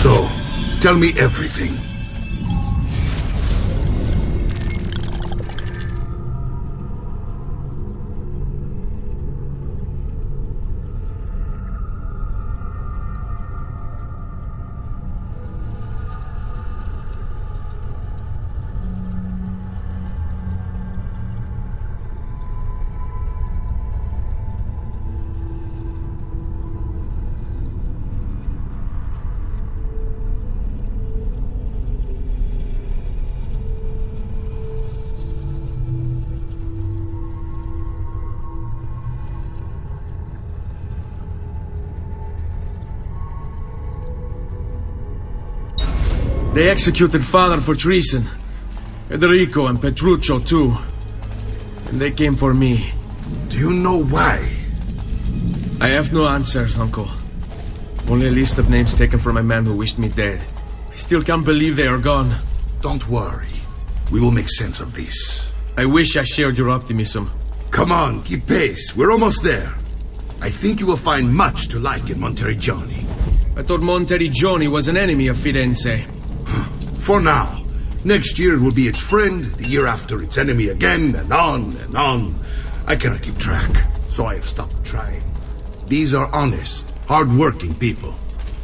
So, tell me everything. They executed father for treason. Federico and Petruccio too. And they came for me. Do you know why? I have no answers, uncle. Only a list of names taken from a man who wished me dead. I still can't believe they are gone. Don't worry. We will make sense of this. I wish I shared your optimism. Come on, keep pace. We're almost there. I think you will find much to like in Monteriggioni. I thought Monteriggioni was an enemy of Firenze. For now. Next year it will be its friend, the year after its enemy again, and on and on. I cannot keep track, so I have stopped trying. These are honest, hard-working people.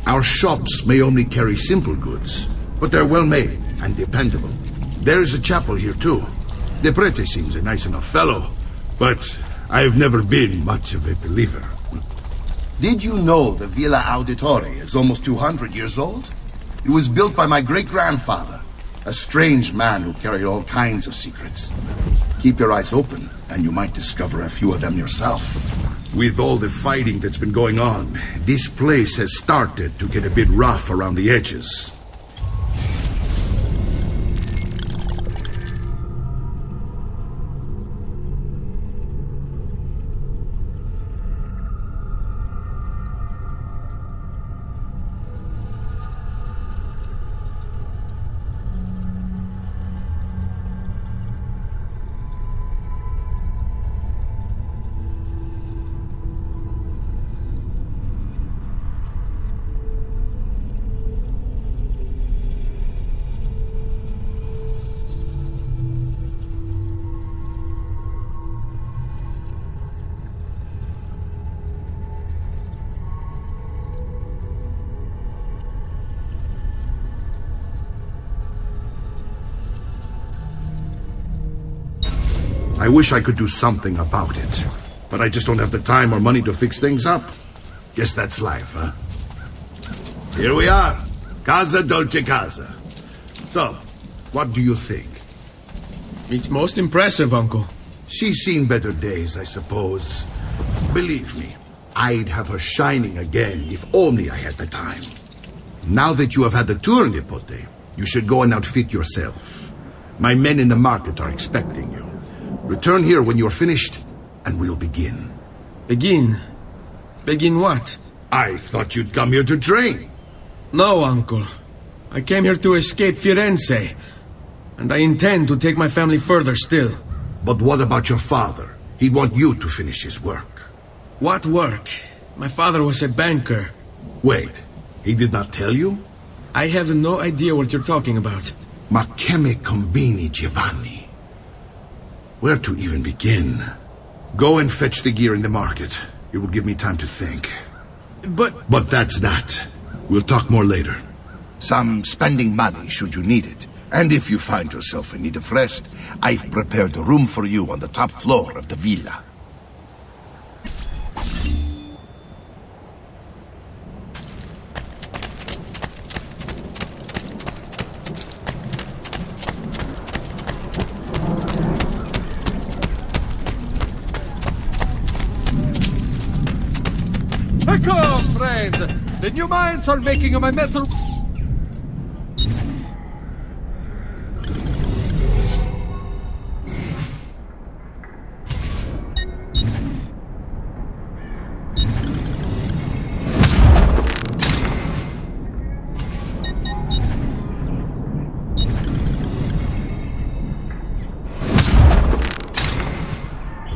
Our shops may only carry simple goods, but they're well-made and dependable. There is a chapel here, too. The prete seems a nice enough fellow, but I've never been much of a believer. Did you know the Villa Auditore is almost 200 years old? It was built by my great-grandfather, a strange man who carried all kinds of secrets. Keep your eyes open, and you might discover a few of them yourself. With all the fighting that's been going on, this place has started to get a bit rough around the edges. I wish I could do something about it, but I just don't have the time or money to fix things up. Guess that's life, huh? Here we are. Casa Dolce Casa. So, what do you think? It's most impressive, uncle. She's seen better days, I suppose. Believe me, I'd have her shining again if only I had the time. Now that you have had the tour, Nipote, you should go and outfit yourself. My men in the market are expecting you. Return here when you're finished, and we'll begin. Begin? Begin what? I thought you'd come here to train. No, uncle. I came here to escape Firenze, and I intend to take my family further still. But what about your father? He'd want you to finish his work. What work? My father was a banker. Wait, he did not tell you? I have no idea what you're talking about. Ma che me combini, Giovanni? Where to even begin? Go and fetch the gear in the market. It will give me time to think. But that's that. We'll talk more later. Some spending money should you need it. And if you find yourself in need of rest, I've prepared a room for you on the top floor of the villa. Come, friend! The new mines are making my metal...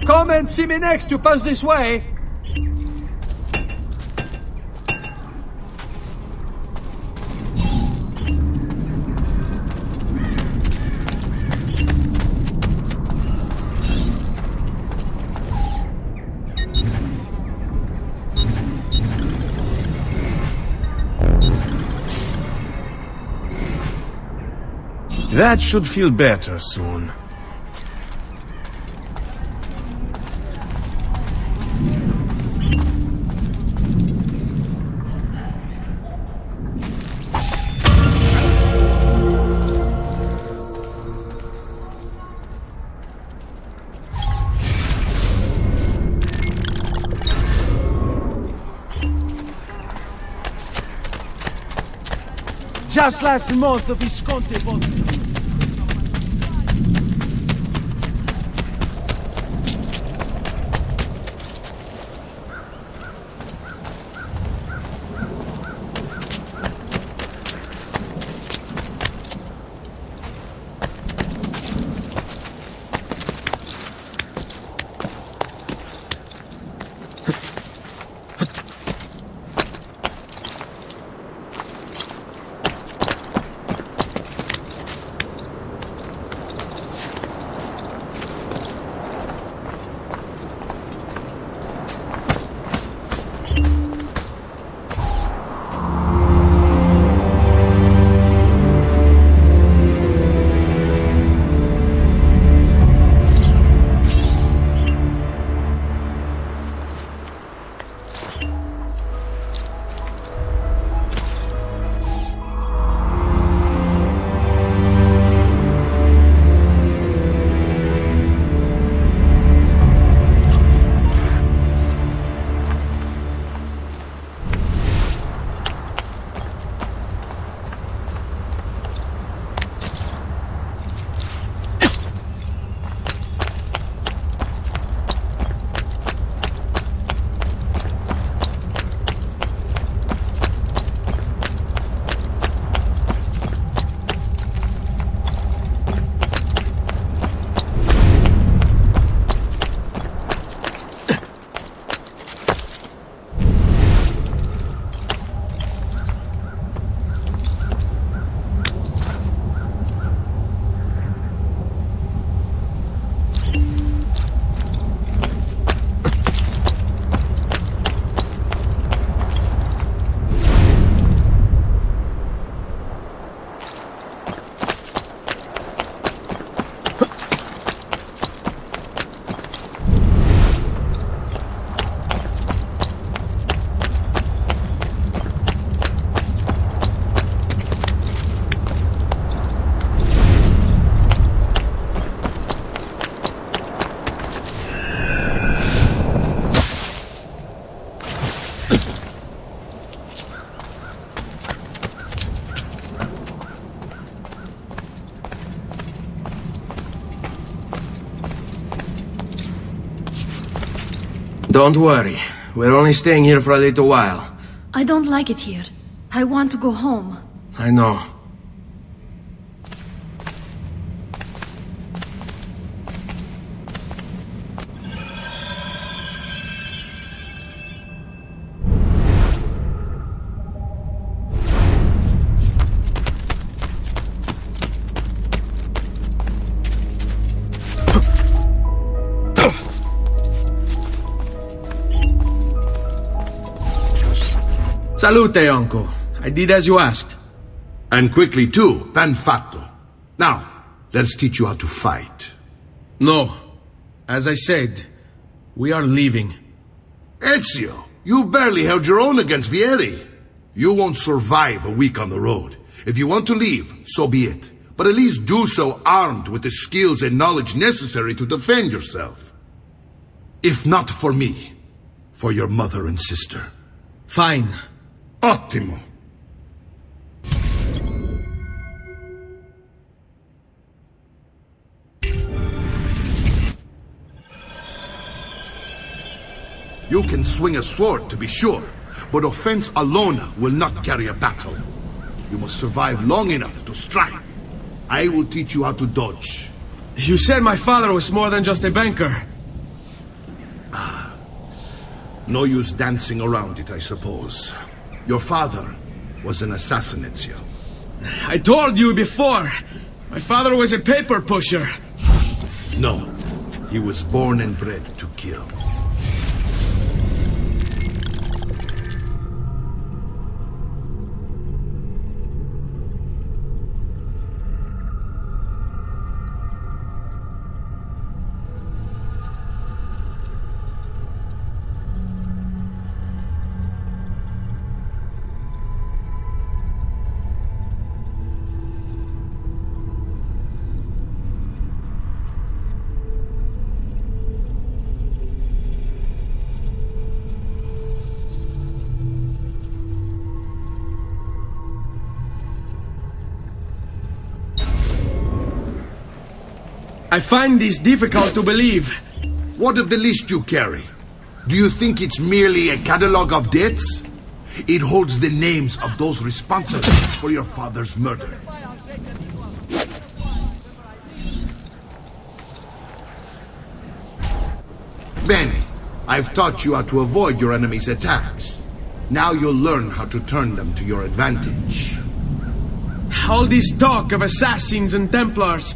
Come and see me next you pass this way! That should feel better soon. Just last month, Visconti bought... Don't worry. We're only staying here for a little while. I don't like it here. I want to go home. I know. Salute, uncle. I did as you asked. And quickly too, ben fatto. Now, let's teach you how to fight. No. As I said, we are leaving. Ezio, you barely held your own against Vieri. You won't survive a week on the road. If you want to leave, so be it. But at least do so armed with the skills and knowledge necessary to defend yourself. If not for me, for your mother and sister. Fine. Ottimo. You can swing a sword, to be sure, but offense alone will not carry a battle. You must survive long enough to strike. I will teach you how to dodge. You said my father was more than just a banker. No use dancing around it, I suppose. Your father was an assassin, Ezio. I told you before. My father was a paper pusher. No, he was born and bred to kill. I find this difficult to believe. What of the list you carry? Do you think it's merely a catalogue of debts? It holds the names of those responsible for your father's murder. Bene, I've taught you how to avoid your enemy's attacks. Now you'll learn how to turn them to your advantage. All this talk of assassins and Templars,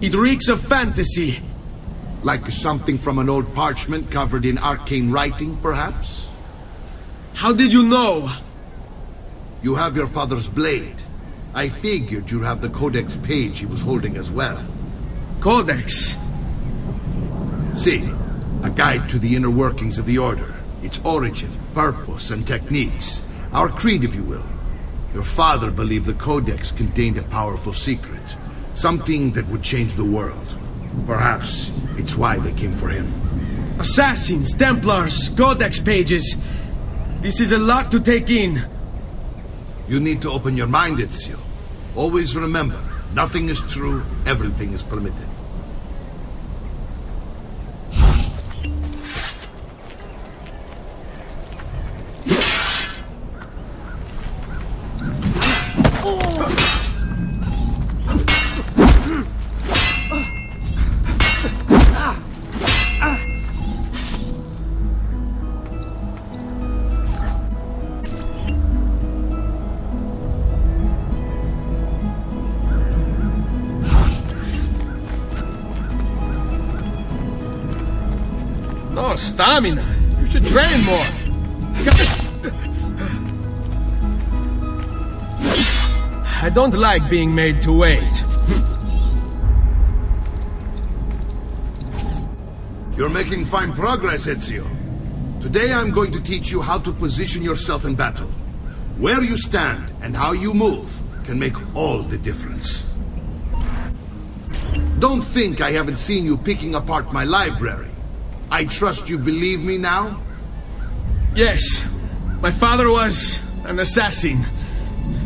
it reeks of fantasy. Like something from an old parchment covered in arcane writing, perhaps? How did you know? You have your father's blade. I figured you'd have the codex page he was holding as well. Codex? See, a guide to the inner workings of the Order. Its origin, purpose, and techniques. Our creed, if you will. Your father believed the codex contained a powerful secret. Something that would change the world. Perhaps it's why they came for him. Assassins, Templars, Codex pages. This is a lot to take in. You need to open your mind, Ezio. Always remember, nothing is true, everything is permitted. No stamina. You should train more. I don't like being made to wait. You're making fine progress, Ezio. Today I'm going to teach you how to position yourself in battle. Where you stand and how you move can make all the difference. Don't think I haven't seen you picking apart my library. I trust you believe me now? Yes, my father was an assassin.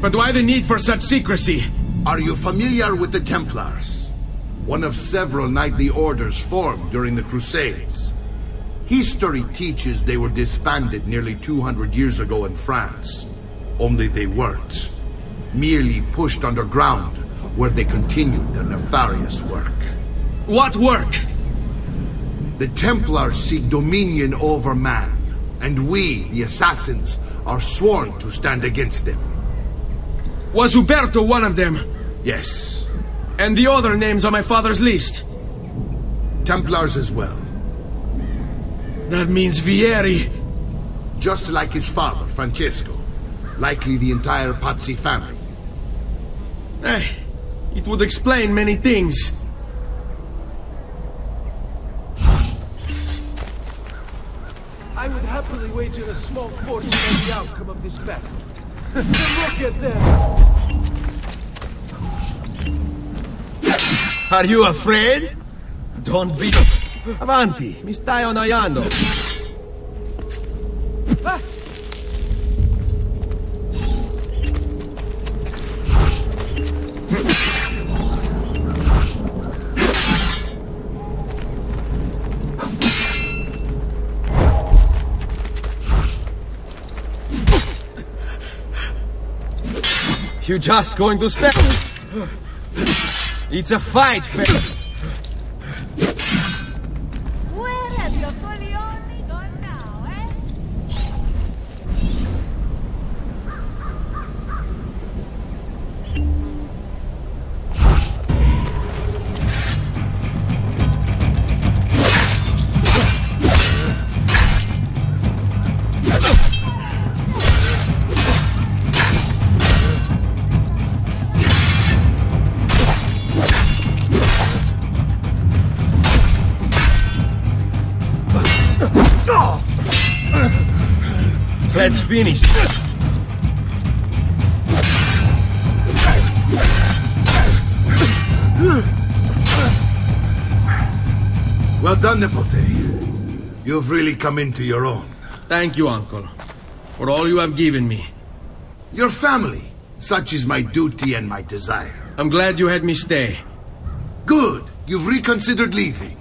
But why the need for such secrecy? Are you familiar with the Templars? One of several knightly orders formed during the Crusades. History teaches they were disbanded nearly 200 years ago in France. Only they weren't. Merely pushed underground, where they continued their nefarious work. What work? The Templars seek dominion over man, and we, the assassins, are sworn to stand against them. Was Uberto one of them? Yes. And the other names on my father's list? Templars as well. That means Vieri. Just like his father, Francesco. Likely the entire Pazzi family. It would explain many things. I would happily wager a small fortune on the outcome of this battle. Look at them! Are you afraid? Don't be... Avanti, mi stai annoiando. You just going to step? It's a fight, Where have your coglioni gone now, eh? Let's finish. Well done, Nipote. You've really come into your own. Thank you, Uncle, for all you have given me. Your family. Such is my duty and my desire. I'm glad you had me stay. Good. You've reconsidered leaving.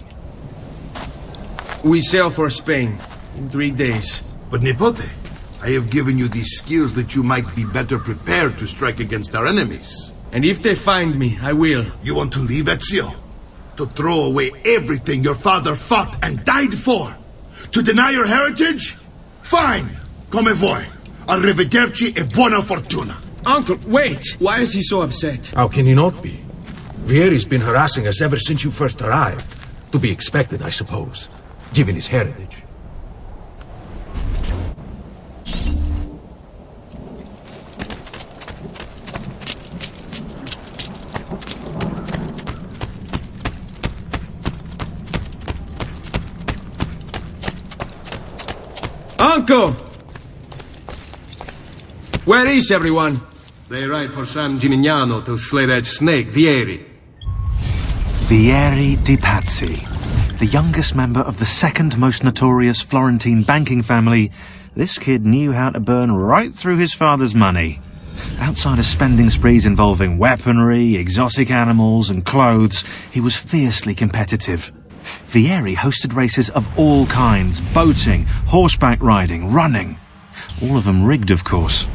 We sail for Spain in 3 days. But Nipote, I have given you these skills that you might be better prepared to strike against our enemies. And if they find me, I will. You want to leave, Ezio? To throw away everything your father fought and died for? To deny your heritage? Fine! Come vuoi. Arrivederci e buona fortuna. Uncle, wait! Why is he so upset? How can he not be? Vieri's been harassing us ever since you first arrived. To be expected, I suppose, given his heritage. Uncle! Where is everyone? They ride for San Gimignano to slay that snake, Vieri. Vieri di Pazzi, the youngest member of the second most notorious Florentine banking family, this kid knew how to burn right through his father's money. Outside of spending sprees involving weaponry, exotic animals and clothes, he was fiercely competitive. Vieri hosted races of all kinds, boating, horseback riding, running. All of them rigged, of course.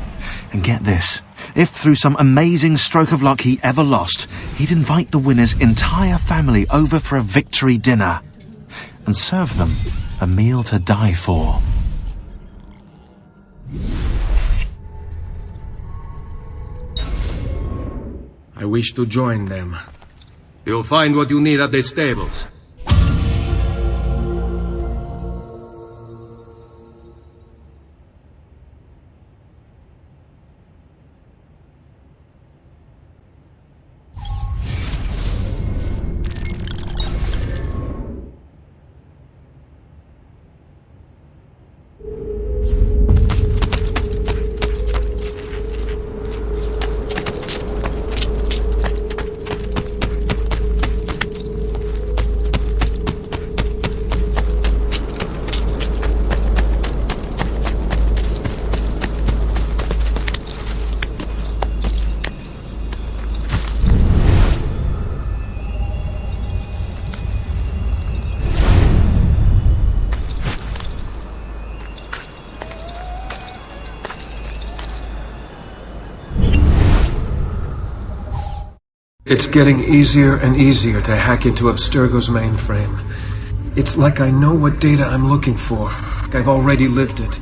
And get this, if through some amazing stroke of luck he ever lost, he'd invite the winner's entire family over for a victory dinner and serve them a meal to die for. I wish to join them. You'll find what you need at the stables. It's getting easier and easier to hack into Abstergo's mainframe. It's like I know what data I'm looking for. Like I've already lived it.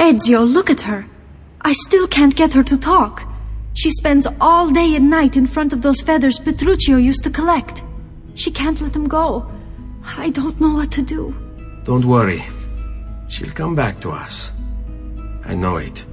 Ezio, look at her. I still can't get her to talk. She spends all day and night in front of those feathers Petruchio used to collect. She can't let them go. I don't know what to do. Don't worry. She'll come back to us. I know it.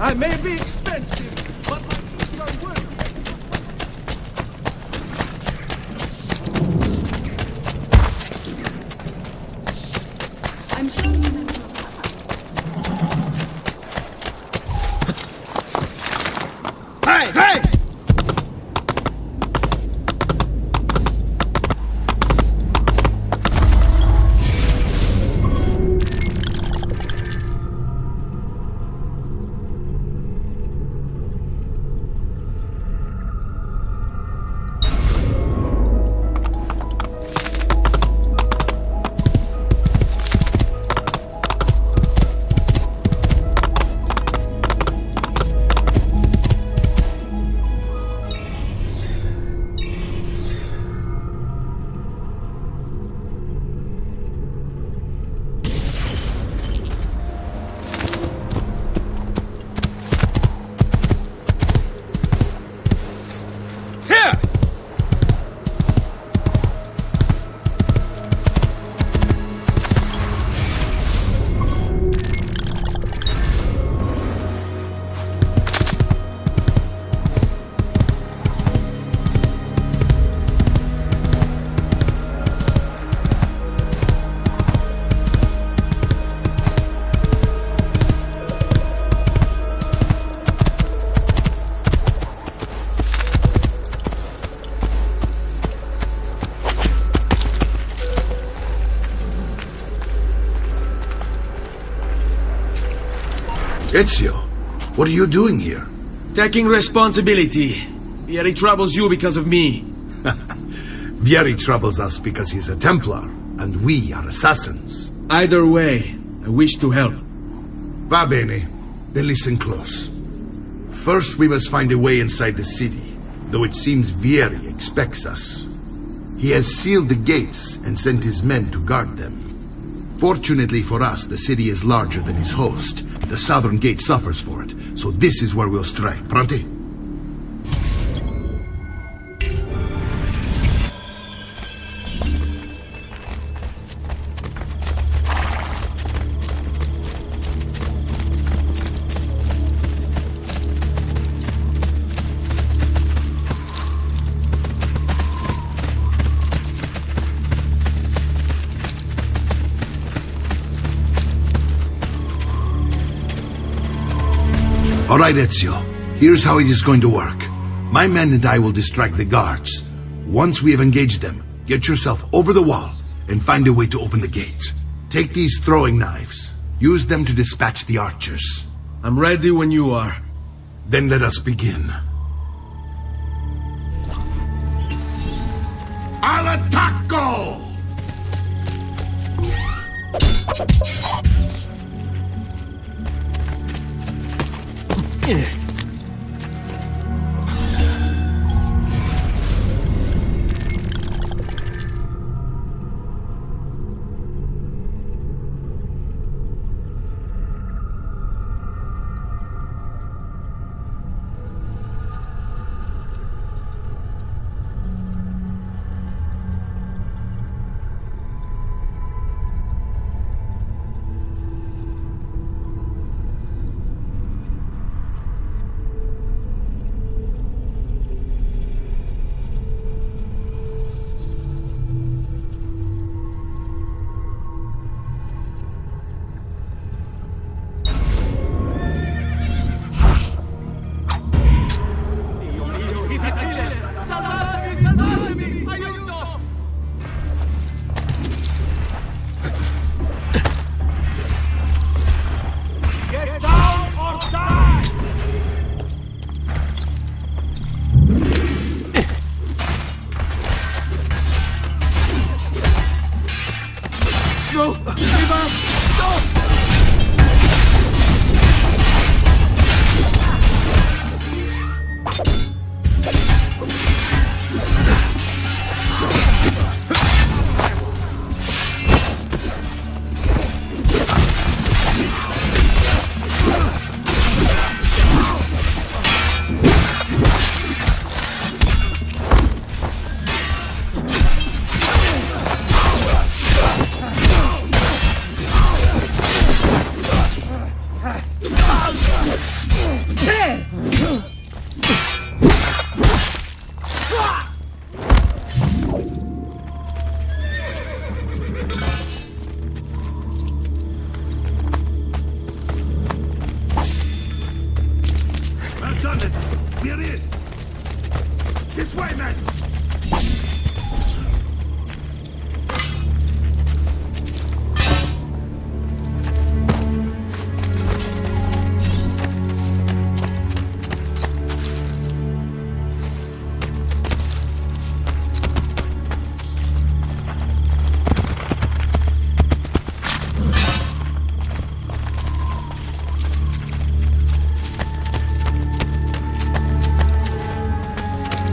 I may be expensive, but my people are worth it. I'm sure you meant Hey! Hey! Ezio, what are you doing here? Taking responsibility. Vieri troubles you because of me. Vieri troubles us because he's a Templar, and we are assassins. Either way, I wish to help. Va bene. Then listen close. First, we must find a way inside the city, though it seems Vieri expects us. He has sealed the gates and sent his men to guard them. Fortunately for us, the city is larger than his host. The southern gate suffers for it, so this is where we'll strike. Pronti? All right, Ezio. Here's how it is going to work. My men and I will distract the guards. Once we have engaged them, get yourself over the wall and find a way to open the gate. Take these throwing knives. Use them to dispatch the archers. I'm ready when you are. Then let us begin. Al attacco!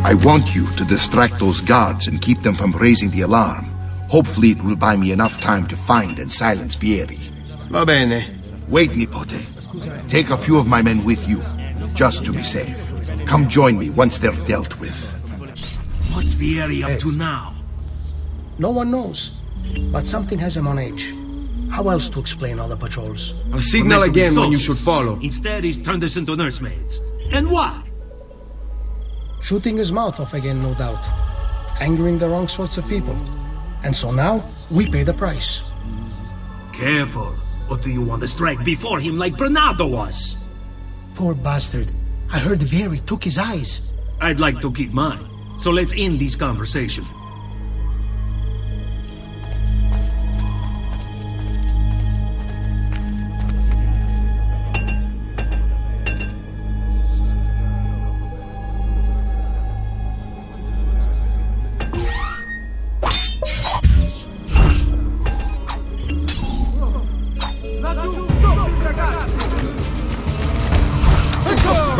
I want you to distract those guards and keep them from raising the alarm. Hopefully it will buy me enough time to find and silence Vieri. Va bene. Wait, Nipote. Take a few of my men with you, just to be safe. Come join me once they're dealt with. What's Vieri up to now? No one knows, but something has him on edge. How else to explain all the patrols? I'll signal again when you should follow. Instead, he's turned us into nursemaids. And why? Shooting his mouth off again, no doubt. Angering the wrong sorts of people. And so now, we pay the price. Careful. Or do you want to strike before him like Bernardo was? Poor bastard. I heard Vieri took his eyes. I'd like to keep mine. So let's end this conversation.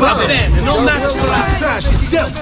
Va bene, non nascondersi. Trash is dealt.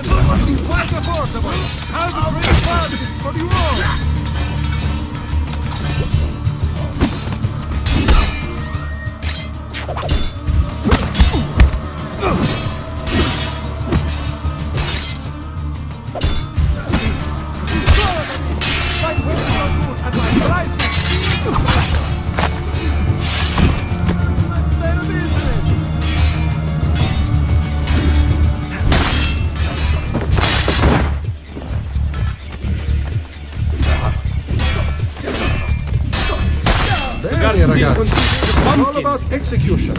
Ragazzi, all about execution.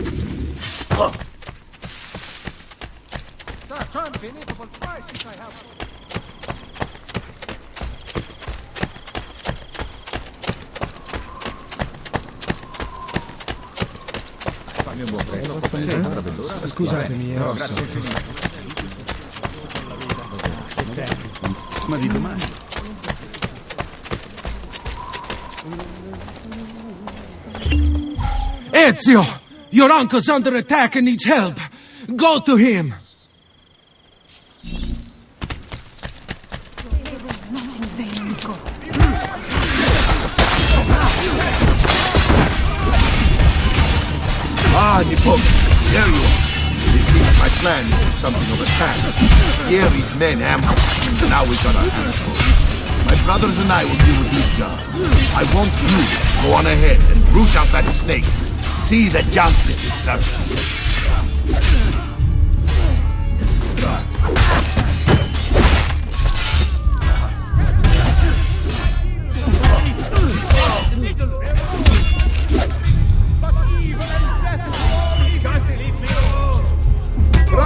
Scusatemi, Ma di domani. Ezio! Your uncle's under attack and needs help. Go to him! Ah, Nipote, there you are. It seems my plan is something of a task. Yeri's men ambushed. Now we got our hands full. My brothers and I will deal with these guards. I want you to go on ahead and root out that snake. See that justice is served.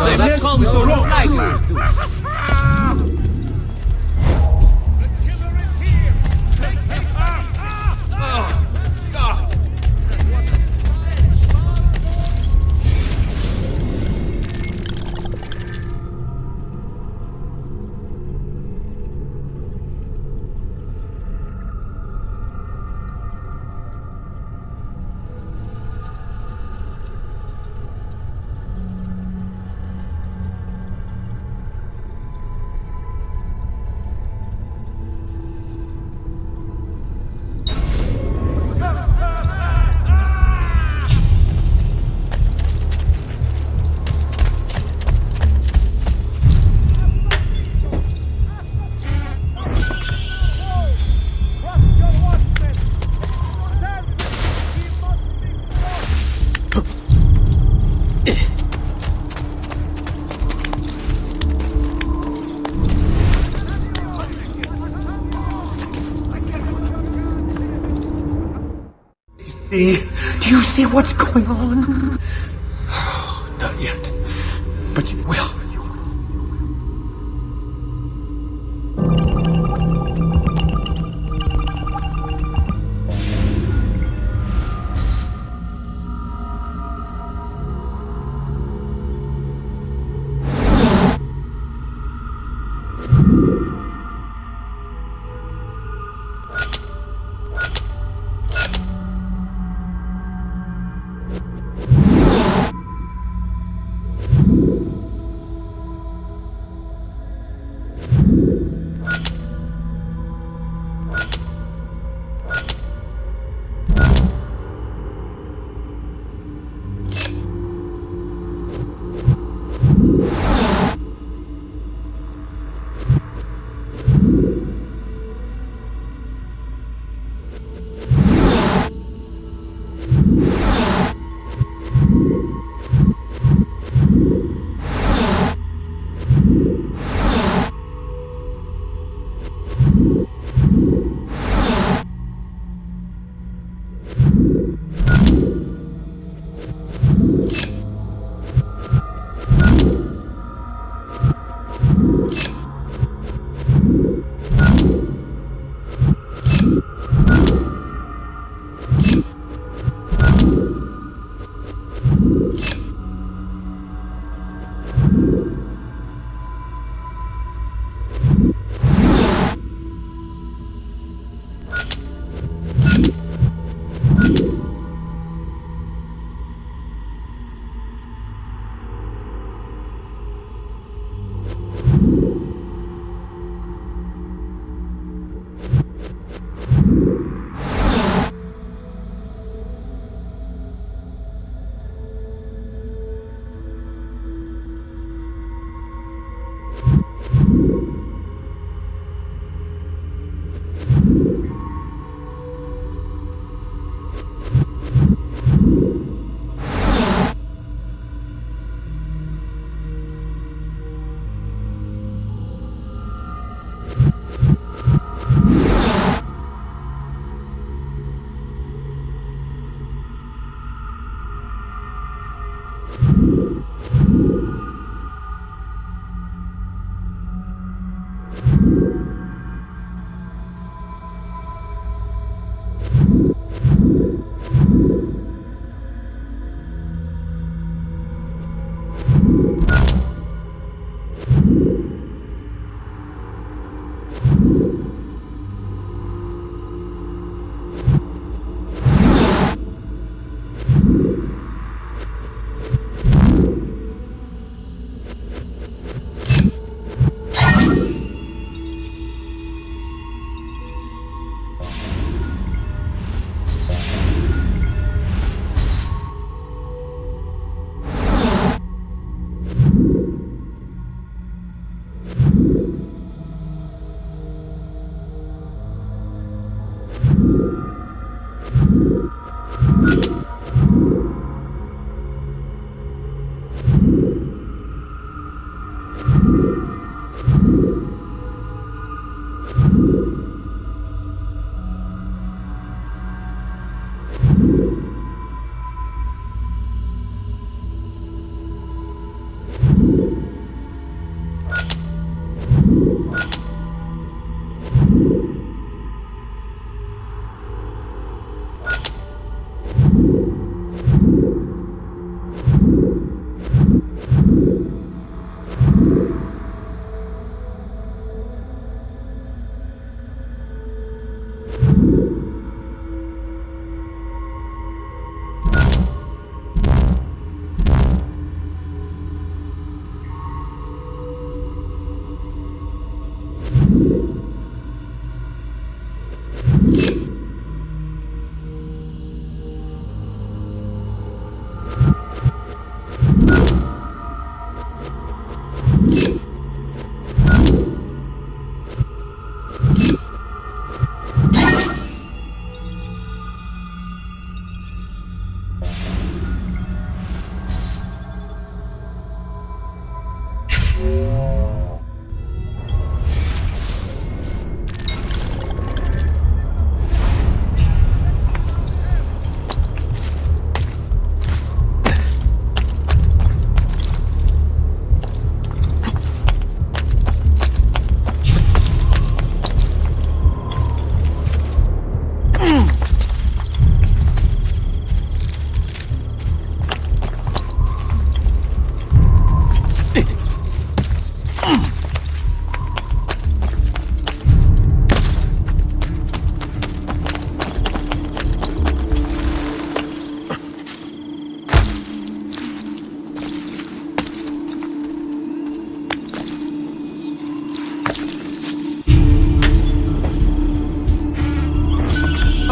They messed with the rope. Do you see what's going on? Not yet. But you will.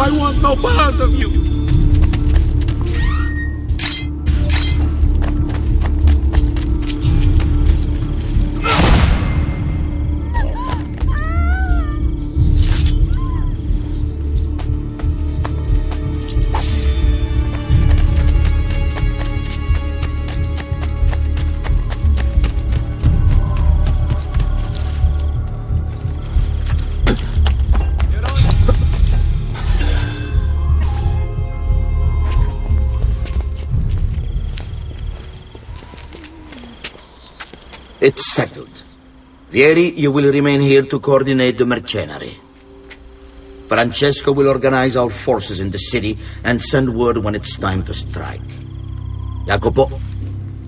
I want no part of you! It's settled. Vieri, you will remain here to coordinate the mercenary. Francesco will organize our forces in the city and send word when it's time to strike. Jacopo,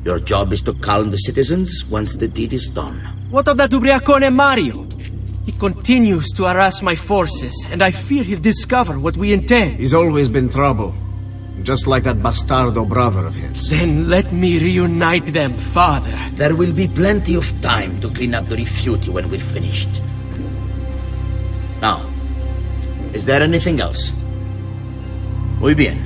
your job is to calm the citizens once the deed is done. What of that ubriacone Mario? He continues to harass my forces, and I fear he'll discover what we intend. He's always been trouble. Just like that bastardo brother of his. Then let me reunite them, father. There will be plenty of time to clean up the refuge when we're finished. Now, is there anything else? Muy bien.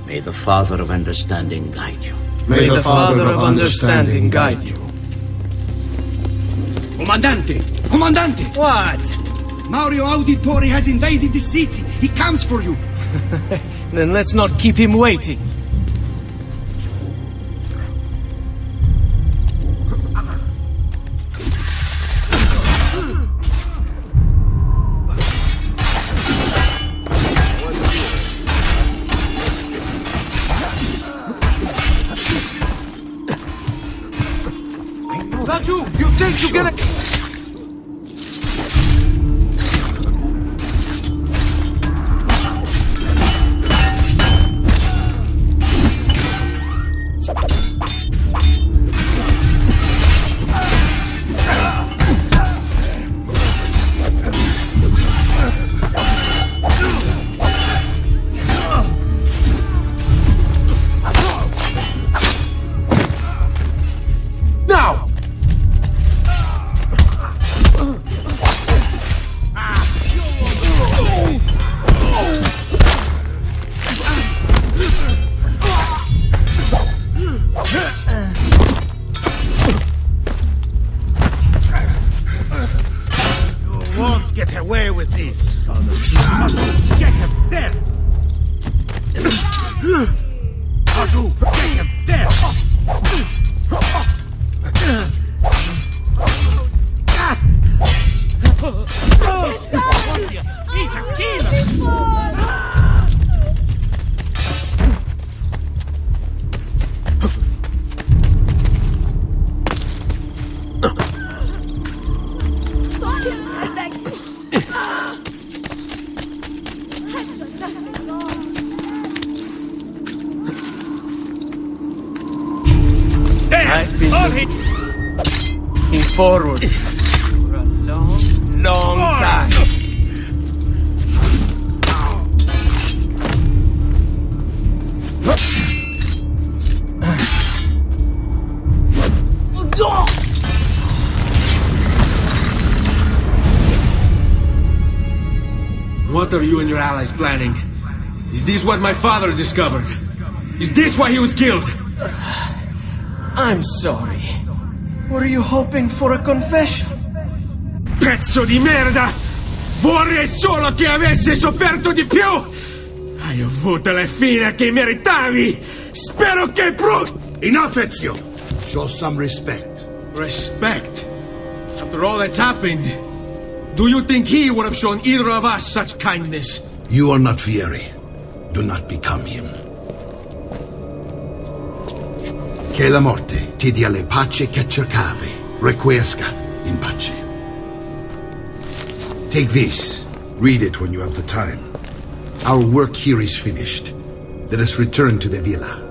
May the Father of Understanding guide you. May the Father of Understanding guide you. Comandante! Comandante! What? Mario Auditore has invaded the city. He comes for you. Then let's not keep him waiting. You think you're gonna... I've been looking forward for a long, long time. What are you and your allies planning? Is this what my father discovered? Is this why he was killed? I'm sorry. Were you hoping for a confession? Pezzo di merda! Vorrei solo che avessi sofferto di più! Hai avuto la fine che meritavi! Spero che Enough, Ezio! Show some respect. Respect? After all that's happened, do you think he would have shown either of us such kindness? You are not Fieri. Do not become him. Che la morte ti dia le pace che cercavi. Requiesca in pace. Take this. Read it when you have the time. Our work here is finished. Let us return to the villa.